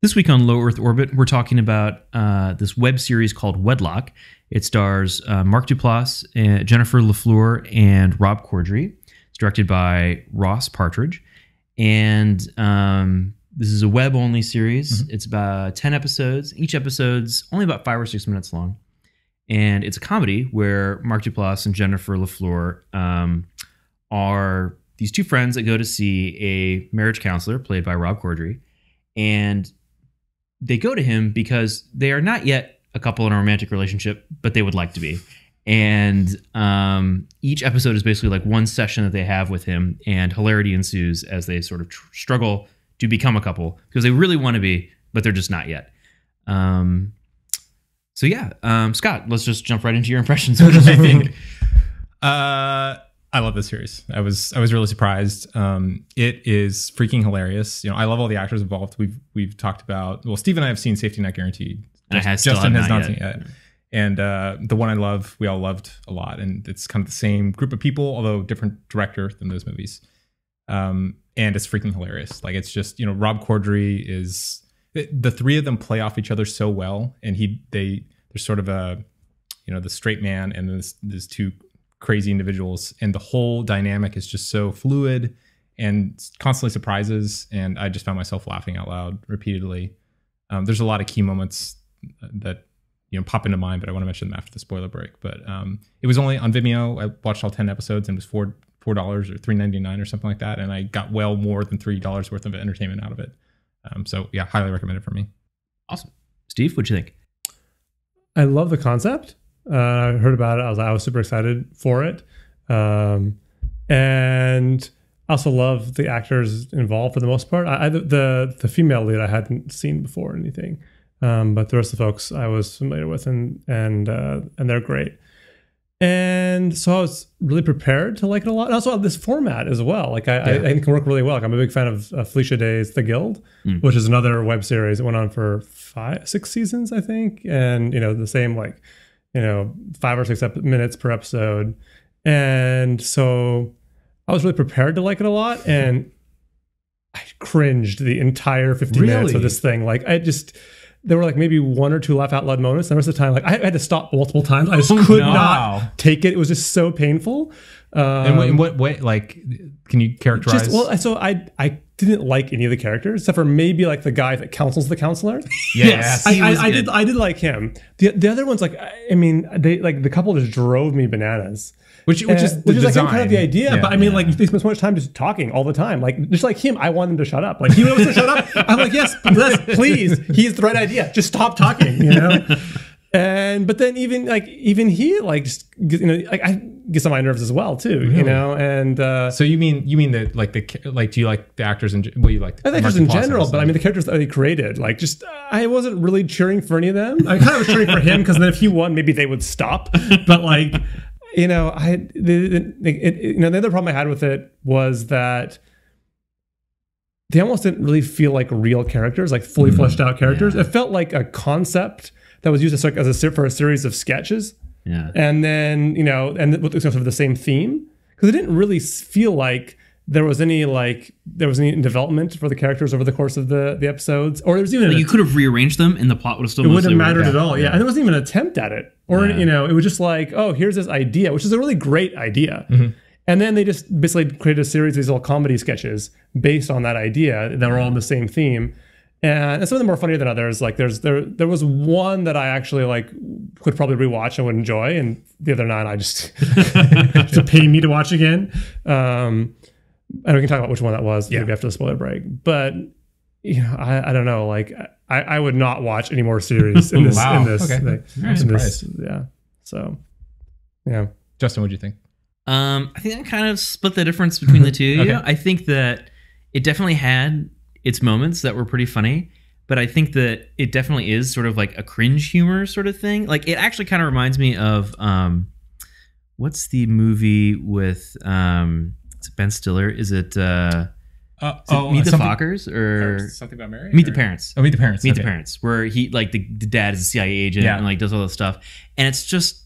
This week on Low Earth Orbit, we're talking about this web series called Wedlock. It stars Mark Duplass, Jennifer LaFleur, and Rob Corddry. It's directed by Ross Partridge. And this is a web-only series. Mm-hmm. It's about 10 episodes. Each episode's only about 5 or 6 minutes long. And it's a comedy where Mark Duplass and Jennifer LaFleur are these two friends that go to see a marriage counselor played by Rob Corddry. And they go to him because they are not yet a couple in a romantic relationship, but they would like to be. And each episode is basically like one session that they have with him, and hilarity ensues as they sort of struggle to become a couple because they really want to be, but they're just not yet. So yeah, Scott, let's just jump right into your impressions. What did you think? I love this series. I was really surprised. It is freaking hilarious. You know, I love all the actors involved. We've talked about. Well, Steve and I have seen Safety Not Guaranteed. Justin has not seen it yet. And the one I love, we all loved a lot. And it's kind of the same group of people, although different director than those movies. And it's freaking hilarious. Like, it's just, you know, Rob Corddry is, the three of them play off each other so well. And there's sort of a, you know, the straight man and there's two crazy individuals, and the whole dynamic is just so fluid and constantly surprises. And I just found myself laughing out loud repeatedly. There's a lot of key moments that, you know, pop into mind, but I want to mention them after the spoiler break. But it was only on Vimeo. I watched all 10 episodes and it was $4 or $3.99 or something like that, and I got well more than $3 worth of entertainment out of it. So yeah, highly recommended for me. Awesome. Steve, what'd you think? I love the concept. I heard about it. I was super excited for it. And I also love the actors involved for the most part. The female lead I hadn't seen before or anything. But the rest of the folks I was familiar with, and they're great. And so I was really prepared to like it a lot. And also this format as well. Like I think it can work really well. Like I'm a big fan of Felicia Day's The Guild, which is another web series that went on for 6 seasons, I think. And, you know, the same, like, you know, 5 or 6 minutes per episode. And so I was really prepared to like it a lot. And I cringed the entire 50 minutes of this thing. Like there were like maybe 1 or 2 laugh out loud moments. And the rest of the time, like I had to stop multiple times. I just could not take it. It was just so painful. And in what way? Like, can you characterize? So I didn't like any of the characters except for maybe like the guy that counsels the counselor. Yes, I did like him. The other ones, like, I mean, they like the couple just drove me bananas. Which is like kind of the idea, but I mean, like, they spend so much time just talking all the time. Like, just like him, I want him to shut up. Like, he wants to shut up. I'm like, yes, please. He's the right idea. Just stop talking, you know. But then even he, like, just, you know, like, I gets on my nerves as well too, you know. And so you mean that, like, do you like the actors in what you like? The actors in general, but I mean the characters that they created. Like, just I wasn't really cheering for any of them. I kind of was cheering for him because then if he won, maybe they would stop. But like, you know, the other problem I had with it was that they almost didn't really feel like real characters, like fully fleshed out characters. It felt like a concept that was used for a series of sketches. Yeah. And then, you know, and with sort of the same theme, because it didn't really feel like there was any development for the characters over the course of the episodes, or there was even you could have rearranged them and the plot would have still. It wouldn't have mattered at all. Yeah, and there wasn't even an attempt at it, or you know, it was just like, oh, here's this idea, which is a really great idea, and then they just basically created a series of these little comedy sketches based on that idea that were all on the same theme. And some of them were funnier than others. Like there was one that I actually like could probably rewatch and would enjoy, and the other 9 I just to pay me to watch again. And we can talk about which one that was maybe after the spoiler break. But you know, I don't know. Like I would not watch any more series in this. Wow. In this okay. Yeah. So yeah. Justin, what do you think? I think I kind of split the difference between the two. Okay. I think that it definitely had its moments that were pretty funny, but I think that it definitely is sort of like a cringe humor sort of thing. Like, it actually kind of reminds me of what's the movie with is it Ben Stiller? Is it Meet the Fockers or something about Mary? Meet the Parents. Oh, Meet the Parents. Meet the Parents, where he, like, the dad is a CIA agent and like does all this stuff, and it's just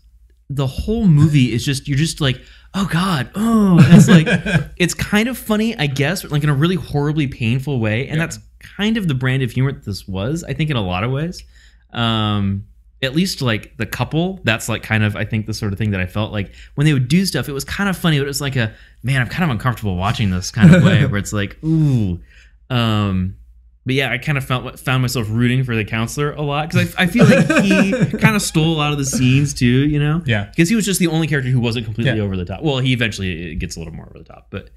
the whole movie is just, you're just like, oh God, oh, and it's like it's kind of funny, I guess, like in a really horribly painful way, and that's kind of the brand of humor that this was, I think, in a lot of ways. At least like the couple, that's like kind of, I think, the sort of thing that I felt like when they would do stuff, it was kind of funny, but it was like man, I'm kind of uncomfortable watching this kind of way where it's like, ooh. But yeah, I kind of found myself rooting for the counselor a lot because I feel like he kind of stole a lot of the scenes too, you know? Yeah. Because he was just the only character who wasn't completely over the top. Well, he eventually gets a little more over the top, but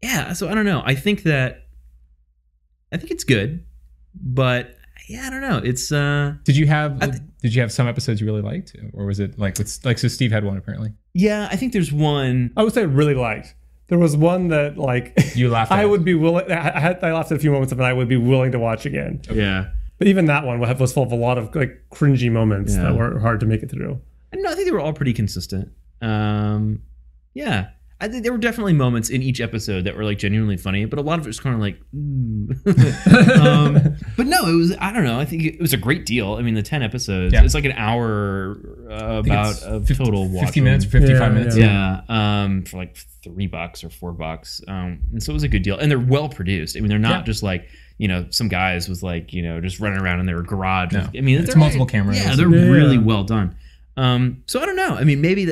yeah. So I don't know. I think it's good, but yeah, I don't know. It's Did you have some episodes you really liked, or was it like so Steve had one apparently? Yeah, I think there's one. I would say really liked. There was one that like you laughed at. I would be willing. I laughed at a few moments of it. I would be willing to watch again. Okay. Yeah, but even that one was full of a lot of like cringy moments that were hard to make it through. No, I think they were all pretty consistent. Yeah, I think there were definitely moments in each episode that were like genuinely funny, but a lot of it was kind of like, but no, it was, I don't know. I think it was a great deal. I mean, the 10 episodes, it's like an hour about of total watching. 50 minutes, 55 minutes. Yeah. For like $3 or $4. And so it was a good deal. And they're well produced. I mean, they're not just like, you know, some guys was like, you know, just running around in their garage. No. I mean, it's multiple cameras. Yeah, they're really well done. So I don't know. I mean, maybe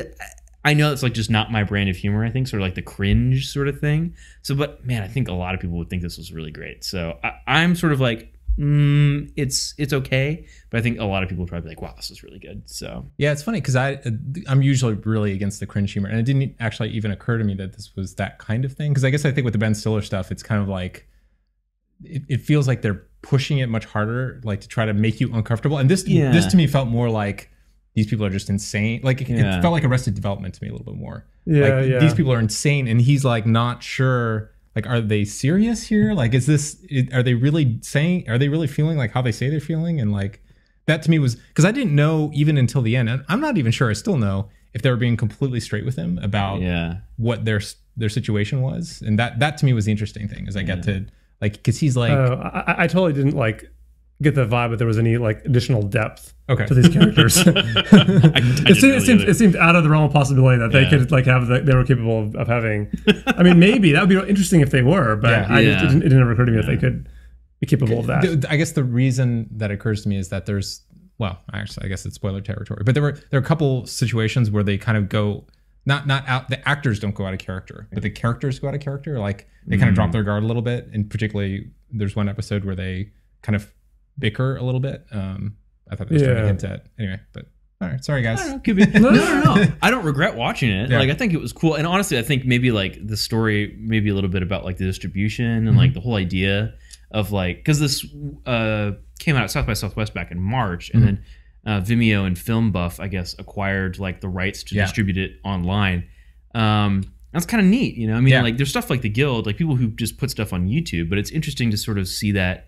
I know it's like just not my brand of humor, I think, sort of like the cringe sort of thing. So, but man, I think a lot of people would think this was really great. So I'm sort of like, it's okay. But I think a lot of people would probably be like, wow, this is really good. So yeah, it's funny because I'm usually really against the cringe humor. And it didn't actually even occur to me that this was that kind of thing. Because I guess I think with the Ben Stiller stuff, it's kind of like, it feels like they're pushing it much harder, like to try to make you uncomfortable. And this to me felt more like, these people are just insane. Like it felt like Arrested Development to me a little bit more. These people are insane, and he's like not sure. Like, are they serious here? Like, are they really feeling like how they say they're feeling? And like that to me was, because I didn't know even until the end. And I'm not even sure I still know if they were being completely straight with him about what their situation was. And that to me was the interesting thing, is I got to like, because he's like, I totally didn't like get the vibe that there was any like additional depth to these characters. It seemed out of the realm of possibility that they could like they were capable of having. I mean, maybe that would be interesting if they were, but it didn't ever occur to me that they could be capable of that. I guess the reason that occurs to me is that actually, I guess it's spoiler territory, but there are a couple situations where they kind of go not out. The actors don't go out of character, but the characters go out of character. Like they kind of drop their guard a little bit, and particularly there's one episode where they kind of bicker a little bit. I thought they were trying to hint at anyway, but all right, sorry guys. I don't know, could be. No. I don't regret watching it. Like I think it was cool, and honestly, I think maybe like the story, maybe a little bit about like the distribution and like the whole idea of like, because this came out at South by Southwest back in March, and then Vimeo and Film Buff, I guess, acquired like the rights to distribute it online. That's kind of neat, you know. I mean, like there's stuff like the Guild, like people who just put stuff on YouTube, but it's interesting to sort of see that.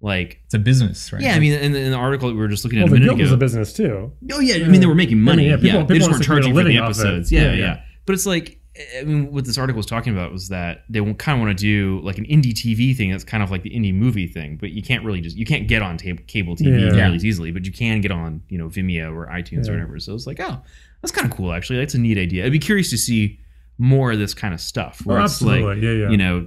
Like it's a business, right? Yeah, I mean, in the article that we were just looking at a minute ago, the Guild was a business too. Oh yeah, I mean they were making money. People they just weren't charging for the episodes. Yeah. But it's like, I mean, what this article was talking about was that they kind of want to do like an indie TV thing that's kind of like the indie movie thing, but you can't really can't get on cable TV really easily, but you can get on Vimeo or iTunes or whatever. So it's like, oh, that's kind of cool actually. That's a neat idea. I'd be curious to see more of this kind of stuff where it's like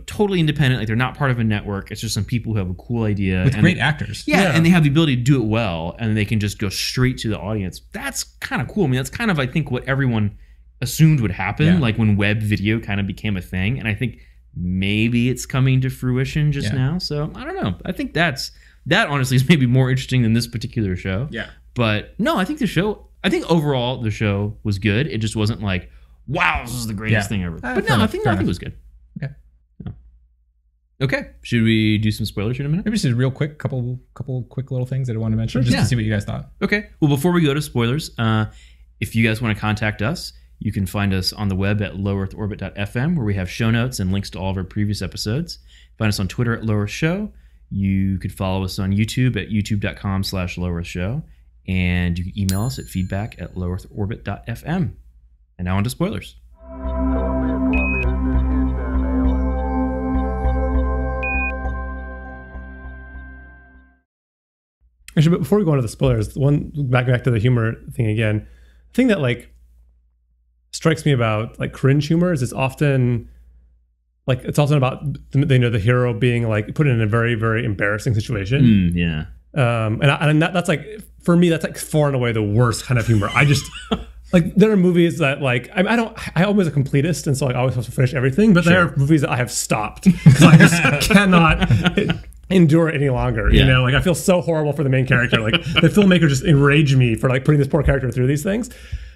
totally independent, like they're not part of a network, it's just some people who have a cool idea with great actors and they have the ability to do it well, and they can just go straight to the audience. That's kind of cool. I mean, that's kind of, I think, what everyone assumed would happen like when web video kind of became a thing, and I think maybe it's coming to fruition just now. So I don't know, I think that honestly is maybe more interesting than this particular show. But no, I think overall the show was good. It just wasn't like, wow, this is the greatest thing ever. But no, I think it was good. Okay. Okay. Should we do some spoilers in a minute? Maybe just a real quick, couple quick little things that I wanted to mention, just to see what you guys thought. Okay. Well, before we go to spoilers, if you guys want to contact us, you can find us on the web at lowearthorbit.fm, where we have show notes and links to all of our previous episodes. Find us on Twitter at Lower Show. You could follow us on YouTube at youtube.com/lowershow. And you can email us at feedback@lowearthorbit.fm. And now on to spoilers. Actually, but before we go on to the spoilers, back to the humor thing again. The thing that like strikes me about like cringe humor is it's often like it's also about the hero being like put in a very, very embarrassing situation. Yeah. And that's like, for me, that's like far and away the worst kind of humor. I just like, there are movies that like, I always a completist, and so I always have to finish everything, but there are movies that I have stopped because I just cannot endure it any longer. You know, like I feel so horrible for the main character. Like the filmmaker just enraged me for like putting this poor character through these things.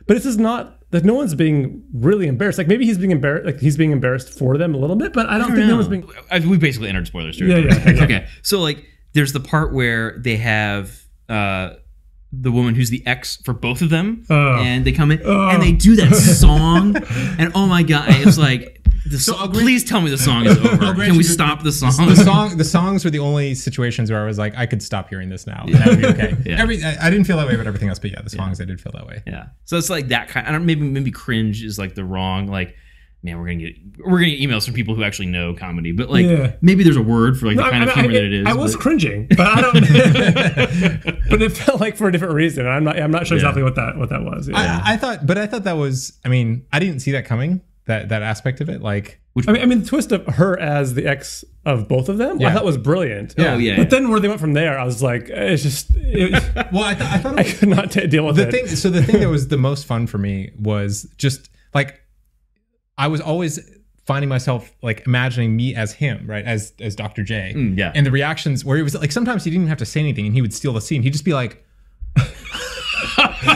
But this is not that no one's being really embarrassed. Like maybe he's being embarrassed, like he's being embarrassed for them a little bit, but I don't think no one's being. We basically entered spoilers. Yeah. Okay, so like there's the part where they have the woman who's the ex for both of them, and they come in and they do that song, and oh my god, it's like. Please tell me the song is over. Can we stop the song? The songs were the only situations where I was like, I could stop hearing this now. That would be okay. I didn't feel that way about everything else, but the songs I did feel that way. Yeah. So it's like that kind. I don't. Maybe cringe is like the wrong. Like, man, we're gonna get emails from people who actually know comedy, but like maybe there's a word for like the kind of humor that it is. I was cringing, but I don't. But it felt like for a different reason. I'm not sure exactly what that was. Yeah. I thought that was. I mean, I didn't see that coming. That aspect of it, like, I mean, the twist of her as the ex of both of them, I thought was brilliant. But then where they went from there, I was like, it's just. Well, I thought I could not deal with it. So the thing that was the most fun for me was just like, I was always finding myself like imagining me as him, right, as Dr. J, and the reactions where he was like, sometimes he didn't even have to say anything, and he would steal the scene. He'd just be like.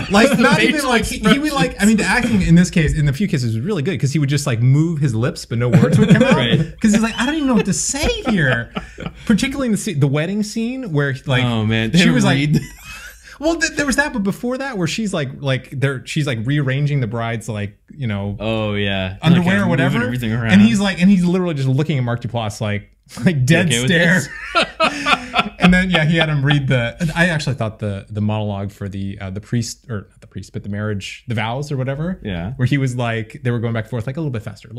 Like not even like he would like. I mean, the acting in this case, in the few cases, was really good because he would just like move his lips, but no words would come out. Because he's like, I don't even know what to say here. Particularly in the wedding scene where like, oh man, she was like, well, there was that, but before that, where she's like she's like rearranging the bride's like underwear or whatever, everything around. And he's literally just looking at Mark Duplass like dead stare. And then he had him read I actually thought the monologue for the priest, or not the priest, but the marriage, the vows or whatever. Yeah. Where he was like, they were going back and forth like a little bit faster.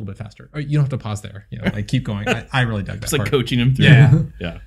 Oh, you don't have to pause there. You know, like keep going. I really dug that. It's like coaching him through. Yeah.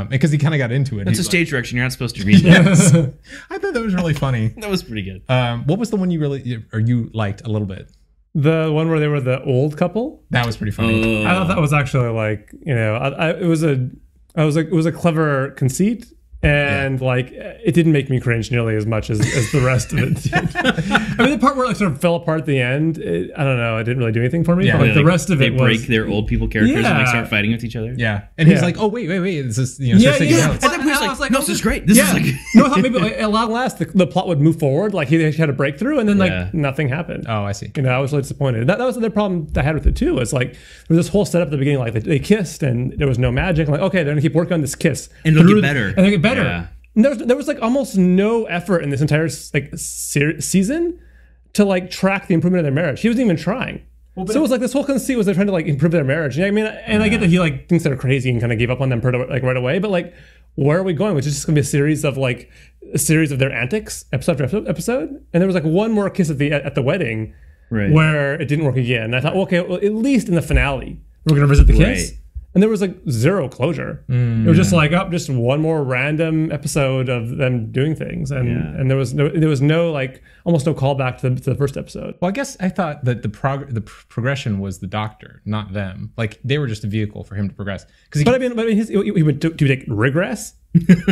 Because he kind of got into it. It's a stage direction. You're not supposed to read that. I thought that was really funny. That was pretty good. What was the one you liked a little bit? The one where they were the old couple. That was pretty funny. I thought that was actually like, you know, it was a clever conceit. And like, it didn't make me cringe nearly as much as the rest of it did. I mean, the part where it like sort of fell apart at the end, I don't know, it didn't really do anything for me. Yeah, but like, the rest of they it break their old people characters and they start fighting with each other. Yeah, and he's like, oh wait, this is And then I was like, no, this is great. This is like no, I thought maybe like, at long last the plot would move forward. Like he had a breakthrough, and then like nothing happened. Oh, I see. You know, I was really disappointed. That was the problem I had with it too. Is like there was this whole setup at the beginning, like they kissed and there was no magic. I'm like, okay, they're gonna keep working on this kiss, and it'll get better, and they get better. Yeah. There was like almost no effort in this entire like season to like track the improvement of their marriage. He wasn't even trying. Well, so it was like this whole conceit was they're trying to like improve their marriage. I mean, and I get that he like thinks they're crazy and kind of gave up on them like right away. But like, where are we going? Which is just gonna be a series of their antics, episode after episode. And there was like one more kiss at the wedding, where it didn't work again. And I thought, okay, well, at least in the finale, we're gonna visit the kiss. And there was like zero closure. It was just like just one more random episode of them doing things, and there was no like almost no callback to the first episode. Well, I guess I thought that the progression was the doctor, not them. Like they were just a vehicle for him to progress. But I mean, he went to take regress.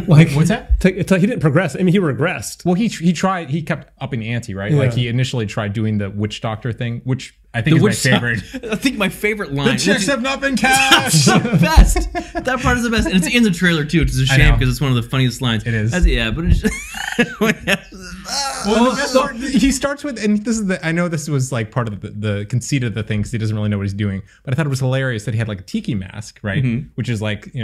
Like what's that? He didn't progress. I mean, he regressed. Well, he tried. He kept upping the ante, right? Yeah. Like he initially tried doing the witch doctor thing, which I think is my favorite. I think my favorite line. The checks have not been cashed. The best. That part is the best, and it's in the trailer too, which is a shame because it's one of the funniest lines. It is. But it's well, the best part, he starts with, and this is I know this was like part of the conceit of the thing because he doesn't really know what he's doing, but I thought it was hilarious that he had like a tiki mask, right? Mm-hmm. Which is like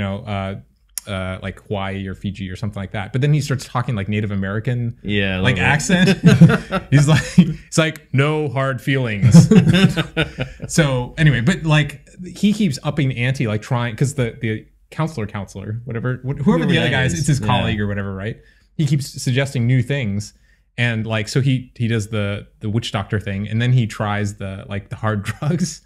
like Hawaii or Fiji or something like that. But then he starts talking like Native American like accent. He's like no hard feelings. So anyway, but like he keeps upping the ante, like trying, because the counselor, whoever the other guy is, it's his colleague or whatever, right? He keeps suggesting new things. And like, so he does the witch doctor thing, and then he tries the hard drugs.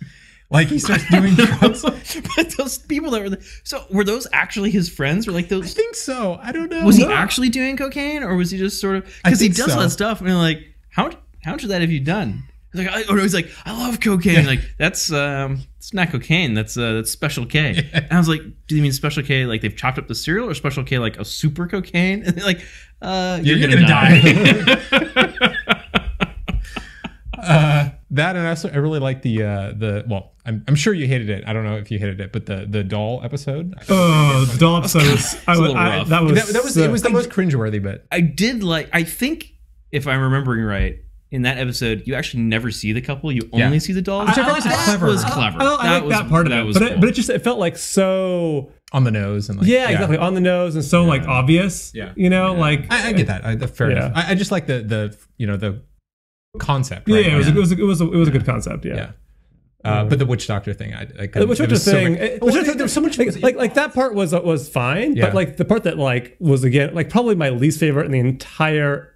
Like he starts doing drugs. But those people that were those actually his friends? Or like those? I think so. I don't know. Was he actually doing cocaine, or was he just sort of? Because he does all that stuff, and you're like, how much of that have you done? He's like, I love cocaine. Like that's it's not cocaine. That's Special K. And I was like, do you mean Special K like they've chopped up the cereal, or Special K like a super cocaine? And they're like, you're gonna die. That, and I really like the well, I'm sure you hated it. I don't know if you hated it, but the doll episode. Oh, the doll episode was it was the most cringeworthy bit. I think if I'm remembering right, in that episode, you actually never see the couple. You only see the dolls. Which I felt clever. Was clever. I like that part of it. But it felt like so on the nose and like, exactly on the nose and so like obvious. Yeah, like I get that. Fair enough. I just like the concept. Right? Yeah, it was a good concept. Yeah. But the witch doctor thing, the witch doctor thing, there was so much like that part was fine, but like the part that like was again like probably my least favorite in the entire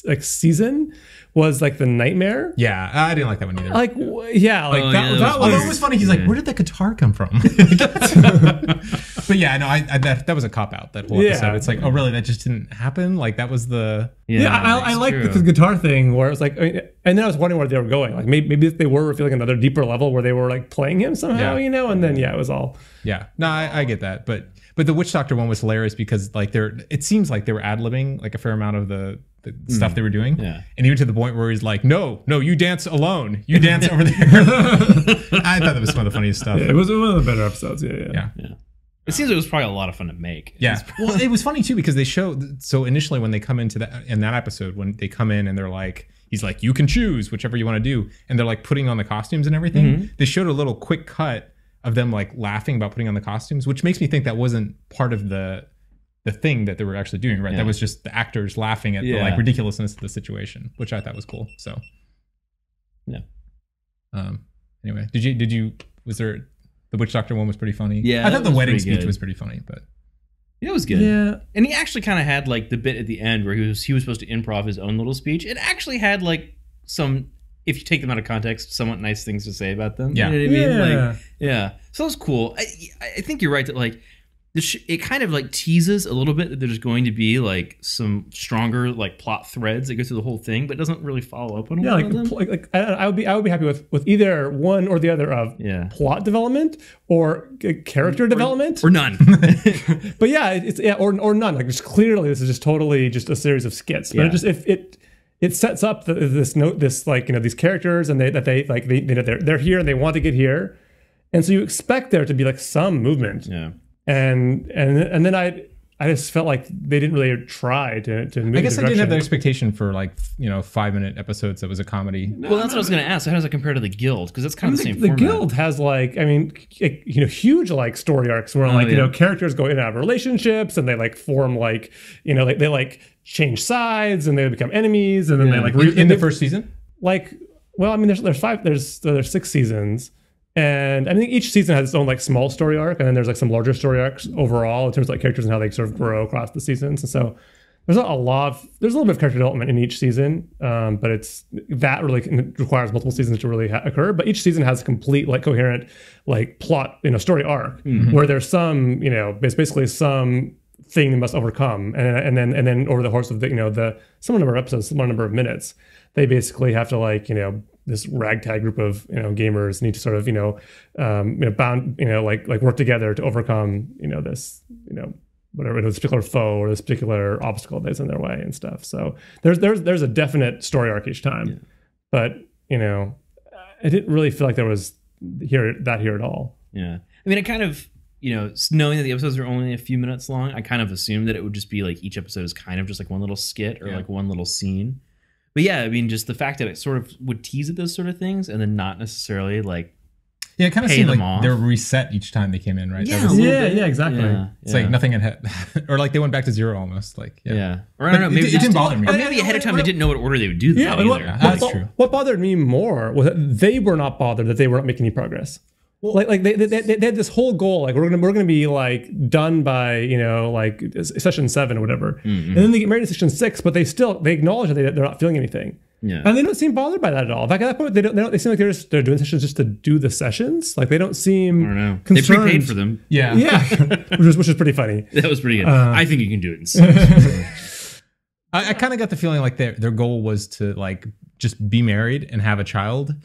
like season was like the nightmare. Yeah, I didn't like that one either. Like that was funny. He's like, where did the guitar come from? But yeah, no, that was a cop out. That whole episode. It's like, oh really? That just didn't happen. Like that was the I like the guitar thing where it was like, and then I was wondering where they were going. Like maybe if they were feeling another deeper level where they were like playing him somehow, and then it was all. Yeah, no, I get that, but the witch doctor one was hilarious because like it seems like they were ad-libbing like a fair amount of the stuff they were doing, and even to the point where he's like, no, you dance alone, you dance over there. I thought that was some of the funniest stuff. It was one of the better episodes. Yeah. It seems it was probably a lot of fun to make. Yeah. Well, it was funny too because they showed, so initially when they come into that episode, when they come in and they're like, he's like, you can choose whichever you want to do, and they're like putting on the costumes and everything. They showed a little quick cut of them like laughing about putting on the costumes, which makes me think that wasn't part of the thing that they were actually doing, right? That was just the actors laughing at the like ridiculousness of the situation, which I thought was cool. So anyway, was there, the witch doctor one was pretty funny. Yeah, I thought the wedding speech was pretty funny, but it was good. Yeah, and he actually kind of had like the bit at the end where he was supposed to improv his own little speech. It actually had like some, if you take them out of context, somewhat nice things to say about them. Yeah, you know what I mean? So it was cool. I think you're right that like it kind of like teases a little bit that there's going to be like some stronger like plot threads that go through the whole thing, but doesn't really follow up on a lot of them. Like I would be happy with either one or the other of plot development or character development or none. But or none. Like just clearly this is just totally just a series of skits. But it sets up this like these characters and they're here and they want to get here, and so you expect there to be like some movement. Yeah. And then I just felt like they didn't really try to move. I guess I didn't have the expectation for like 5-minute episodes that was a comedy. Well, that's what I was going to ask. How does it compare to the Guild? Because that's kind of the same. The format. Guild has like huge like story arcs where characters go in and out of relationships and they like form like they like change sides and they become enemies and then they like in the first season. Like, well, I mean, there's 6 seasons. And I think each season has its own like small story arc, and then there's like some larger story arcs overall in terms of like characters and how they sort of grow across the seasons. And so there's a little bit of character development in each season, but it's that really requires multiple seasons to really occur. But each season has a complete like coherent like plot story arc where there's some basically some thing they must overcome, and then over the course of the similar number of episodes, similar number of minutes, they basically have to like this ragtag group of gamers need to sort of bound like work together to overcome this whatever this particular foe or this particular obstacle that's in their way and stuff. So there's a definite story arc each time, but I didn't really feel like there was here at all. Yeah, I mean, I kind of knowing that the episodes are only a few minutes long, I kind of assumed that it would just be like each episode is kind of just like one little skit or like one little scene. But yeah, I mean, just the fact that it sort of would tease at those sort of things and then not necessarily like it kind of seemed like they're reset each time they came in, right? Yeah, exactly. It's like nothing had or like they went back to zero almost. Like or I don't know, maybe it didn't bother me. Or maybe ahead of time they didn't know what order they would do. That's true. What bothered me more was that they were not bothered that they weren't making any progress. Well, like they had this whole goal, like we're gonna be like done by like session 7 or whatever, and then they get married in session 6, but they acknowledge that they're not feeling anything, and they don't seem bothered by that at all. In fact, at that point, they seem like they're doing sessions just to do the sessions. Like they don't seem. I don't know. Concerned. They prepaid for them. Yeah, which is pretty funny. That was pretty good. I think you can do it in 6. I kind of got the feeling like their goal was to like just be married and have a child.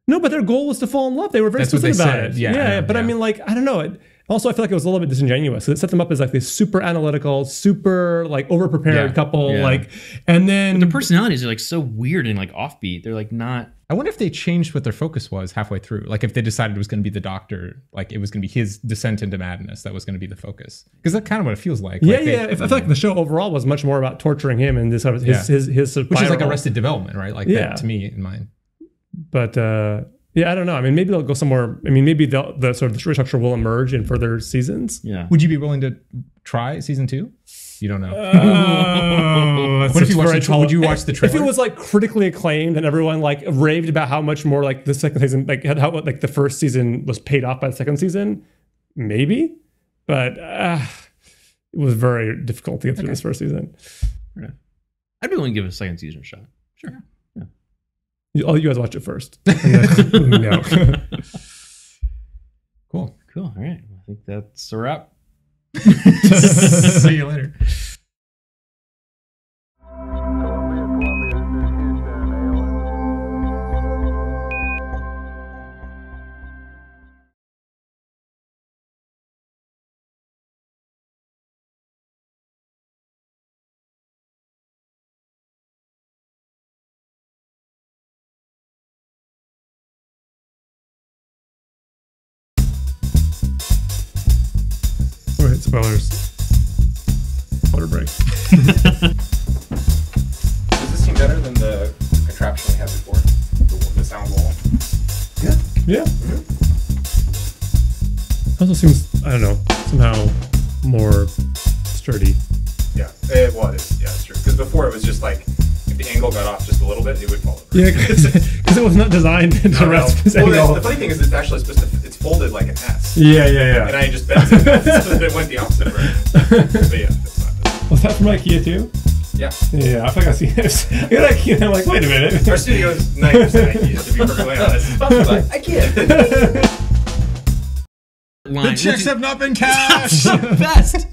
No, but their goal was to fall in love. They were very specific about it. Yeah, but I mean, like, I don't know. Also, I feel like it was a little bit disingenuous. It set them up as like this super analytical, super like over-prepared couple. Yeah. Like, and then their personalities are like so weird and like offbeat. They're like not. I wonder if they changed what their focus was halfway through. Like if they decided it was going to be the doctor, like it was going to be his descent into madness that was going to be the focus. Because that's kind of what it feels like. Yeah, like I feel like the show overall was much more about torturing him and this sort of his which is like Arrested Development, right? Like that, to me in mind. But yeah, I don't know. I mean, maybe they'll go somewhere. I mean, maybe the sort of the structure will emerge in further seasons. Yeah. Would you be willing to try season 2? You don't know. What if you would you watch the trailer? If it was like critically acclaimed and everyone like raved about how much more like the second season, like how like the first season was paid off by the second season, maybe. But it was very difficult to get through this first season. Yeah. I'd be willing to give it a second season a shot. Sure. Yeah. You guys watch it first. No. Cool. All right. I think that's a wrap. See you later. Spoilers. Water break. Does this seem better than the contraption we had before? The sound wall? Yeah. Also seems, I don't know, somehow more sturdy. Yeah, it was. Yeah, it's true. Because before it was just like, if the angle got off just a little bit, it would fall over. Yeah, because it was not designed to rest this angle. The funny thing is, it's actually supposed to, it's folded like an S. Yeah. And I just bent it so that it went the opposite direction. But yeah, that's not this. Was that from IKEA too? Yeah. Yeah, I think I see it. I got IKEA and I'm like, wait a minute. Our studio is 90% IKEA, to be perfectly honest. It's IKEA. The checks have not been cashed! Best.